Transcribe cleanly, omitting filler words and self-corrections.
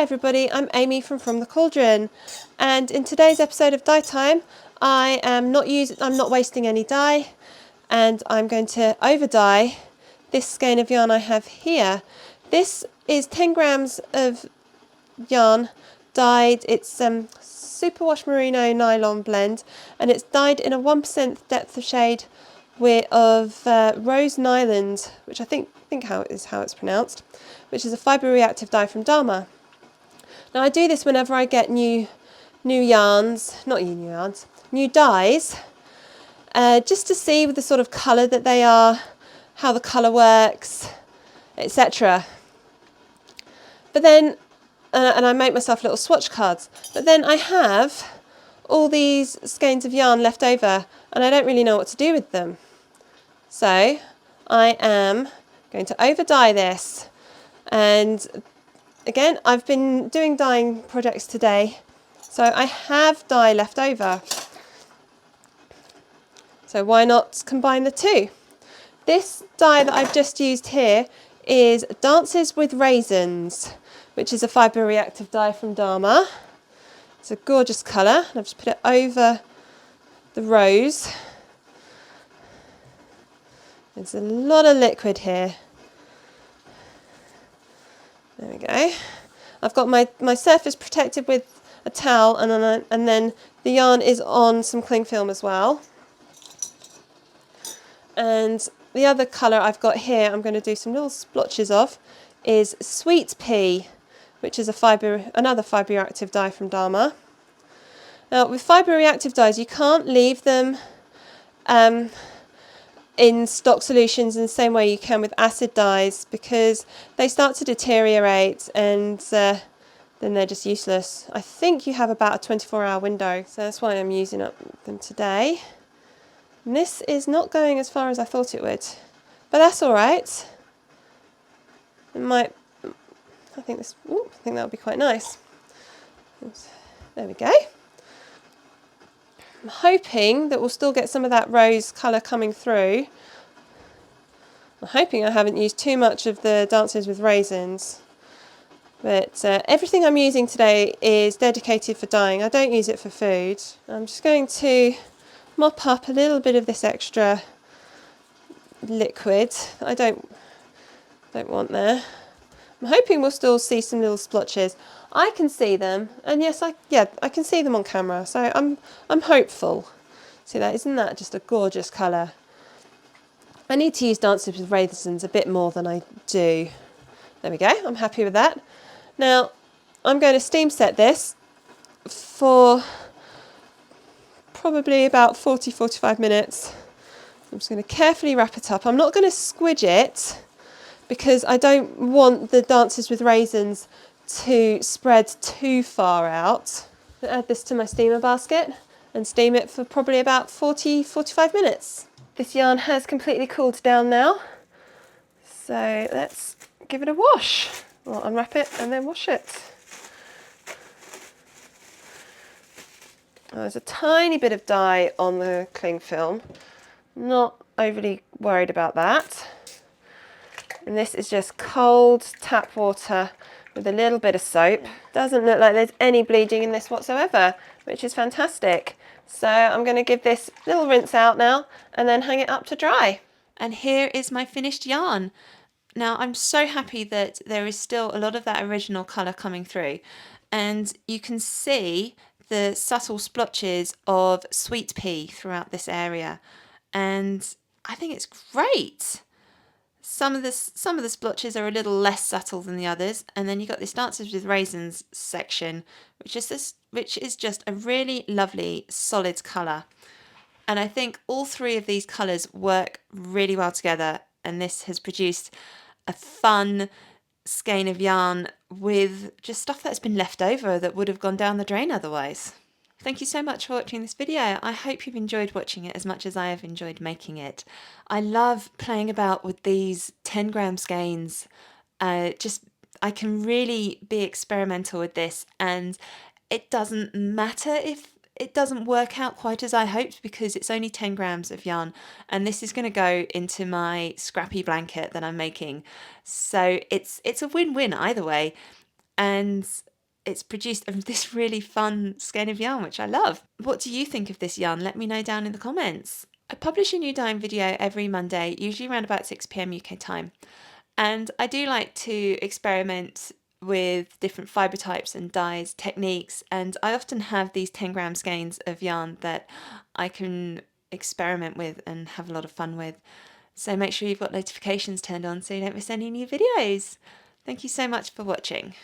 everybody, I'm Amy from the Cauldron, and in today's episode of Dye Time I'm not wasting any dye, and I'm going to over dye this skein of yarn I have here. This is 10 grams of yarn dyed. It's superwash merino nylon blend, and it's dyed in a 1% depth of shade of rose nyland, which I think how it's pronounced, which is a fibre reactive dye from Dharma. Now I do this whenever I get new dyes, just to see the sort of colour that they are, how the colour works, etc. But then, and I make myself little swatch cards, but then I have all these skeins of yarn left over and I don't really know what to do with them. So I am going to over dye this, and again, I've been doing dyeing projects today, so I have dye left over. So why not combine the two? This dye that I've just used here is Dances with Raisins, which is a fibre reactive dye from Dharma. It's a gorgeous colour. I've just put it over the rose. There's a lot of liquid here. There we go. I've got my surface protected with a towel, and then the yarn is on some cling film as well. And the other colour I've got here, I'm going to do some little splotches of, is Sweet Pea, which is another fibre reactive dye from Dharma. Now with fibre reactive dyes, you can't leave them in stock solutions in the same way you can with acid dyes, because they start to deteriorate and then they're just useless. I think you have about a 24-hour window, so that's why I'm using up them today. And this is not going as far as I thought it would, but that's all right. It might. I think that'll be quite nice. There we go. I'm hoping that we'll still get some of that rose colour coming through. I'm hoping I haven't used too much of the Dances with Raisins. But everything I'm using today is dedicated for dyeing. I don't use it for food. I'm just going to mop up a little bit of this extra liquid that I don't want there. I'm hoping we'll still see some little splotches. I can see them, and yes, I can see them on camera, so I'm hopeful. See that? Isn't that just a gorgeous colour? I need to use Dances with Raisins a bit more than I do. There we go. I'm happy with that. Now I'm going to steam set this for probably about 40-45 minutes. I'm just going to carefully wrap it up. I'm not going to squidge it, because I don't want the Dances with Raisins to spread too far out. I'll add this to my steamer basket and steam it for probably about 40-45 minutes. This yarn has completely cooled down now, so let's give it a wash. I'll unwrap it and then wash it. There's a tiny bit of dye on the cling film. Not overly worried about that. And this is just cold tap water with a little bit of soap. Doesn't look like there's any bleeding in this whatsoever, which is fantastic. So I'm going to give this little rinse out now and then hang it up to dry. And here is my finished yarn. Now I'm so happy that there is still a lot of that original colour coming through, and you can see the subtle splotches of sweet pea throughout this area, and I think it's great. Some of the splotches are a little less subtle than the others, and then you've got this Dances with Raisins section, which is just a really lovely solid colour. And I think all three of these colours work really well together, and this has produced a fun skein of yarn with just stuff that's been left over that would have gone down the drain otherwise. Thank you so much for watching this video. I hope you've enjoyed watching it as much as I have enjoyed making it. I love playing about with these 10-gram skeins. I can really be experimental with this, and it doesn't matter if it doesn't work out quite as I hoped, because it's only 10 grams of yarn, and this is going to go into my scrappy blanket that I'm making. So it's a win-win either way. And it's produced this really fun skein of yarn, which I love. What do you think of this yarn? Let me know down in the comments. I publish a new dyeing video every Monday, usually around about 6 p.m. UK time. And I do like to experiment with different fibre types and dyes, techniques, and I often have these 10-gram skeins of yarn that I can experiment with and have a lot of fun with. So make sure you've got notifications turned on so you don't miss any new videos. Thank you so much for watching.